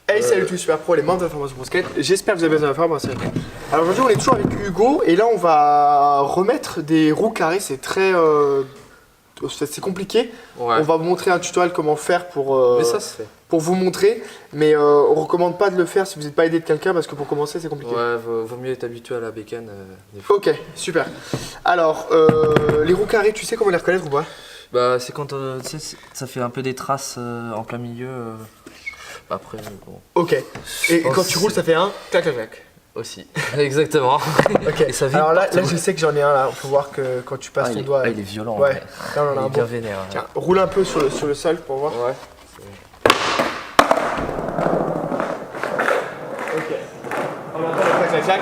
Hey, salut tous, Super Pro, les membres de la formation Pro-Skate. J'espère que vous avez bien information. Alors aujourd'hui, on est toujours avec Hugo et là, on va remettre des roues carrées. C'est très, c'est compliqué. Ouais. On va vous montrer un tutoriel comment faire Mais ça se fait. pour vous montrer. Mais on recommande pas de le faire si vous n'êtes pas aidé de quelqu'un parce que pour commencer, c'est compliqué. Ouais, vaut mieux être habitué à la bécane des fois. Ok, super. Alors, les roues carrées, tu sais comment les reconnaître ou pas? Bah, c'est quand tu sais, ça fait un peu des traces en plein milieu. Après, bon. Ok. Et Oh, quand tu roules, ça fait un clac clac clac. Aussi. Exactement. Ok. Et ça vibre Alors là, partout. je sais que j'en ai un là. On peut voir que quand tu passes ton doigt. il est violent. Ouais. Ouais. Là, on en a Il un est bien bon. vénère. Tiens, roule un peu sur le sol pour voir. Ouais. Ok. On entend le clac clac clac.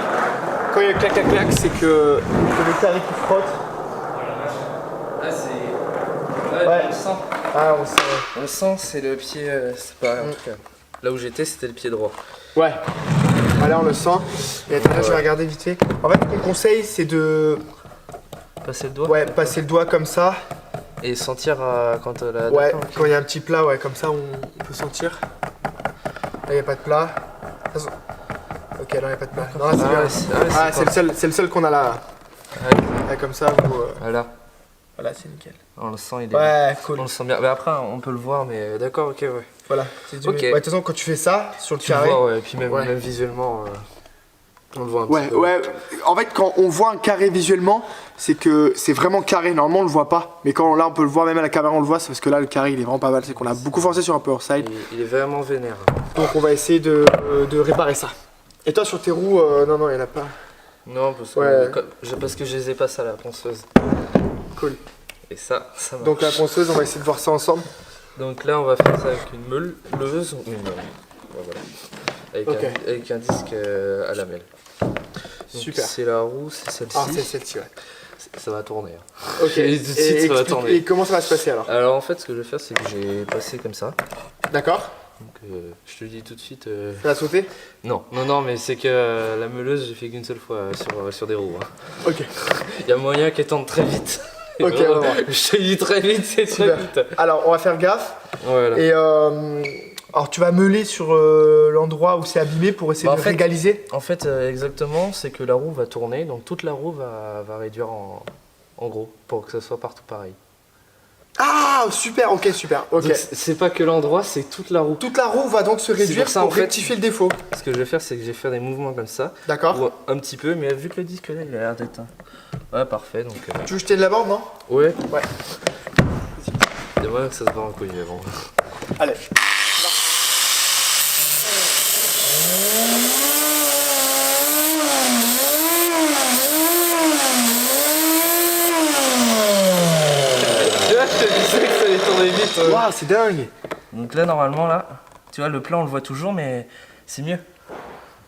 Quand il y a le clac clac clac, c'est que le carré qui frotte. Là, c'est. Ouais. On sent. Ah, on sent. On sent, c'est le pied. C'est pas. En tout cas. Là où j'étais, c'était le pied droit. Ouais. Ah, là, on le sent. Et attends, là, je vais regarder vite fait. En fait, mon conseil, c'est de Passer le doigt. passer le doigt comme ça. Et sentir quand la. Ouais, d'accord, ok. quand il y a un petit plat, ouais, comme ça, on peut sentir. Là, il n'y a pas de plat. De toute façon- Ok, là, il n'y a pas de plat. Non, là, c'est bien. Ouais, C'est le seul qu'on a là. Ouais. Là, comme ça, vous. Voilà. Voilà, c'est nickel. On le sent, il est. Ouais, On cool. le sent bien. Mais après, on peut le voir, mais d'accord, ok, ouais. Voilà. c'est du- Ok. Ouais, de toute façon, quand tu fais ça, sur le Tu le carré. vois, ouais. Et puis même, Ouais. même visuellement, on le voit un petit Ouais, peu. ouais. En fait, quand on voit un carré visuellement, c'est que c'est vraiment carré. Normalement, on le voit pas. Mais quand là, on peut le voir, même à la caméra, on le voit. C'est parce que là, le carré, il est vraiment pas mal. C'est qu'on a beaucoup forcé sur un power side. Il est vraiment vénère. Donc, on va essayer de réparer ça. Et toi, sur tes roues, non, il n'y en a pas. Non, parce que, Ouais. parce que je les ai pas ça à la ponceuse. Cool. Et ça marche. Donc, la ponceuse, on va essayer de voir ça ensemble. Donc là, on va faire ça avec une meuleuse. Ouais, voilà. Avec, Ok. avec un disque à lamelle. Donc, Super. c'est la roue, c'est celle-ci. Ah, c'est celle-ci, ouais. Ça va tourner. Hein. Ok. Et tout de suite, ça va explique- tourner. et comment ça va se passer alors? Alors en fait, ce que je vais faire, c'est que j'ai passé comme ça. D'accord. Donc je te le dis tout de suite. Tu vas sauter? Non, mais c'est que la meuleuse, j'ai fait qu'une seule fois sur des roues. Hein. Ok. Il y a moyen qu'elle tende très vite. Ok, on va voir. Je te dis très vite, c'est très Super. vite. Alors, on va faire gaffe. Voilà. Et alors, tu vas meuler sur l'endroit où c'est abîmé pour essayer Bah, en de fait- régaliser. En fait, exactement, c'est que la roue va tourner, donc toute la roue va réduire en gros, pour que ça soit partout pareil. Ah, super, ok, super. Ok. Donc c'est pas que l'endroit, c'est toute la roue. Toute la roue va donc se réduire pour ça, pour en fait- rectifier le défaut. Ce que je vais faire, c'est que je vais faire des mouvements comme ça, D'accord. ou un petit peu, mais vu que le disque là, il a l'air d'être. Ouais, parfait, donc. Tu veux jeter de la bande, non? Ouais. Ouais. Il y a moyen que ça se barre en couille avant. Allez. Je te disais que ça allait tourner vite. Waouh, c'est dingue. Donc là, normalement, là, tu vois, le plan, on le voit toujours, mais c'est mieux.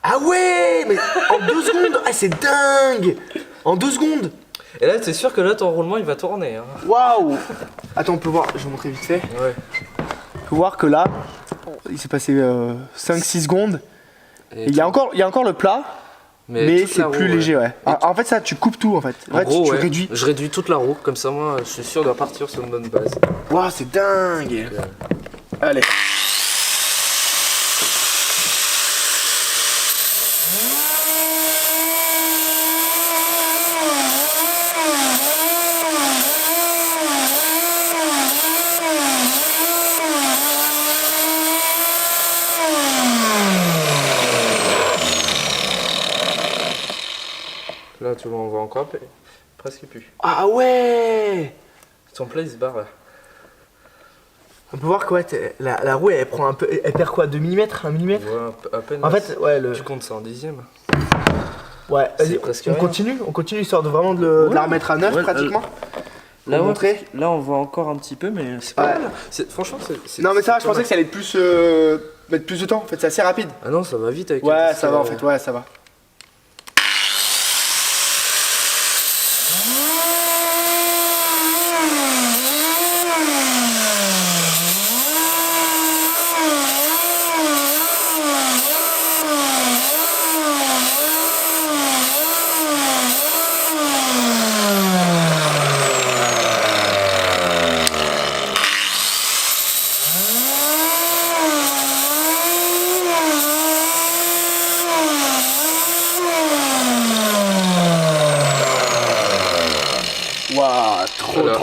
Ah ouais, mais en 2 secondes. Ah, c'est dingue. En 2 secondes. Et là, c'est sûr que là, ton roulement, il va tourner. Hein. Waouh. Attends, on peut voir. Je vais montrer vite fait. Ouais. On peut voir que là, il s'est passé 5-6 secondes. Et Et il y a encore le plat, mais toute c'est la roue, plus ouais. léger, ouais. En fait, ça, tu coupes tout, en fait. En En fait, gros, tu ouais, réduis. je réduis toute la roue, comme ça, moi, je suis sûr de partir sur une bonne base. Waouh, c'est dingue. Allez. Là, tu vois, on voit encore presque plus. Ah ouais. Ton plat, il se barre là. On peut voir que ouais, la roue, elle prend un peu. Elle perd quoi, 2 mm, 1 mm? On voit à peine. En fait, ouais, Tu comptes ça en dixième. ouais, c'est vas-y, presque on rien. continue histoire de vraiment de la remettre à neuf Ouais, pratiquement. Là, Pour montrer. là, on voit encore un petit peu, mais c'est Ouais. pas mal. Franchement, c'est. Non mais ça va, je c'est pensais pas que ça allait être plus mettre plus de temps. En fait, c'est assez rapide. mal. Ah non, ça va vite avec un Ouais, disque, ça va en fait, ouais, ça va.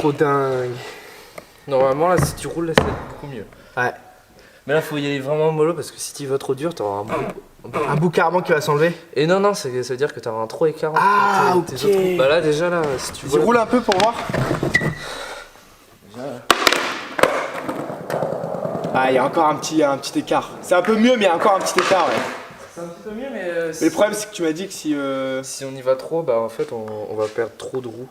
trop dingue. Normalement, là, si tu roules, là, c'est beaucoup mieux. Ouais. Mais là, faut y aller vraiment mollo parce que si tu vas trop dur, t'auras un bout. Un bout carrément qui va s'enlever. Et non, ça veut dire que t'auras un trop écart Ah, entre tes ok. autres roues. Bah là, déjà, là, si tu Tu roules un peu pour voir. Ah, il y a encore un petit écart. C'est un peu mieux, mais il y a encore un petit écart, ouais. C'est un petit peu mieux, mais. Mais le problème, c'est que tu m'as dit que si. Si on y va trop, bah en fait, on va perdre trop de roues.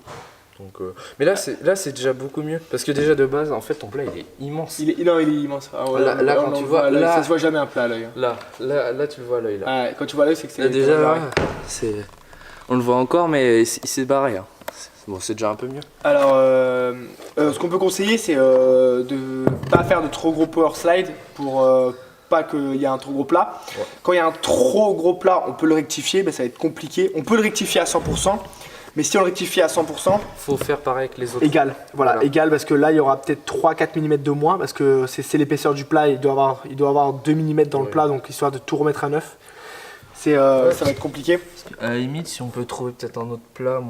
Donc, mais là, c'est déjà beaucoup mieux. Parce que déjà, de base, en fait, ton plat, il est immense. Non, il est immense. Ah, ouais, Là, quand tu vois. Là, ça se voit jamais un plat à l'œil. Là, tu le vois à l'œil, là. Ah, quand tu vois à l'œil, c'est que c'est. Là, déjà, là, on le voit encore, mais il s'est barré. Hein. Bon, c'est déjà un peu mieux. Alors, ce qu'on peut conseiller, c'est de pas faire de trop gros power slide pour pas qu'il y ait un trop gros plat. Ouais. Quand il y a un trop gros plat, on peut le rectifier, mais ça va être compliqué. On peut le rectifier à 100%, mais si on le rectifie à 100%, Faut faire pareil avec les autres. égal. Voilà, égal, parce que là, il y aura peut-être 3-4 mm de moins, parce que c'est l'épaisseur du plat, il doit avoir 2 mm dans le plat, donc histoire de tout remettre à neuf. Ça va être compliqué. À la limite, si on peut trouver peut-être un autre plat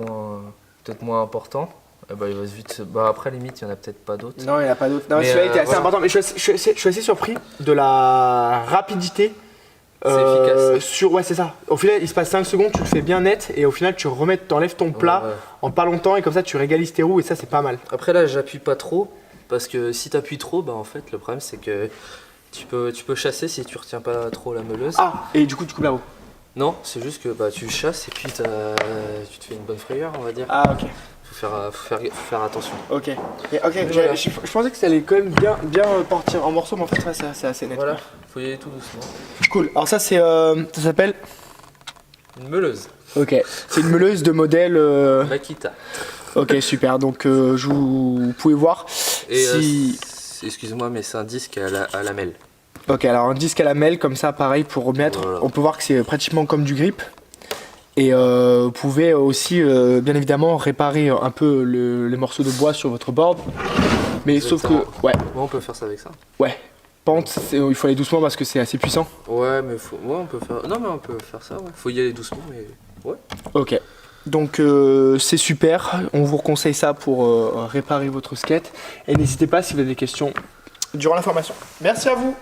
peut-être moins important, bah il va vite. Bah après, à la limite, il n'y en a peut-être pas d'autres. Non, il n'y en a pas d'autre. Non, Mais, celui-là était assez voilà. important, mais je suis assez surpris de la rapidité. C'est efficace. Ouais, c'est ça. Au final, il se passe 5 secondes, tu le fais bien net, et au final, tu t'enlèves ton plat Ouais. en pas longtemps, et comme ça, tu régalises tes roues, et ça, c'est pas mal. Après là, j'appuie pas trop parce que si t'appuies trop, bah en fait, le problème c'est que tu peux chasser si tu retiens pas trop la meuleuse. Ah, et du coup, tu coupes la roue. Non, c'est juste que bah tu chasses et puis tu te fais une bonne frayeur, on va dire. Ah, ok. Faut faire attention. Ok. Et, ok, Voilà. je pensais que ça allait quand même bien partir en morceaux, mais en fait, ça, c'est assez net. Voilà, faut y aller tout doucement. Cool. Alors, ça, ça s'appelle. Une meuleuse. Ok. C'est une meuleuse de modèle. Makita. Ok, super. Donc, vous pouvez voir. Et si. excuse-moi, mais c'est un disque à lamelle. Ok, alors un disque à lamelle, comme ça, pareil, pour remettre. Voilà. On peut voir que c'est pratiquement comme du grip. Et vous pouvez aussi, bien évidemment, réparer un peu les morceaux de bois sur votre board. Mais sauf ça. que, ouais, Bon, on peut faire ça avec ça. pente, il faut aller doucement parce que c'est assez puissant. Ouais, mais on peut faire. Non, mais on peut faire ça. Ouais. Faut y aller doucement, mais ouais. Ok. Donc c'est super, on vous conseille ça pour réparer votre skate. Et n'hésitez pas si vous avez des questions durant la formation. Merci à vous.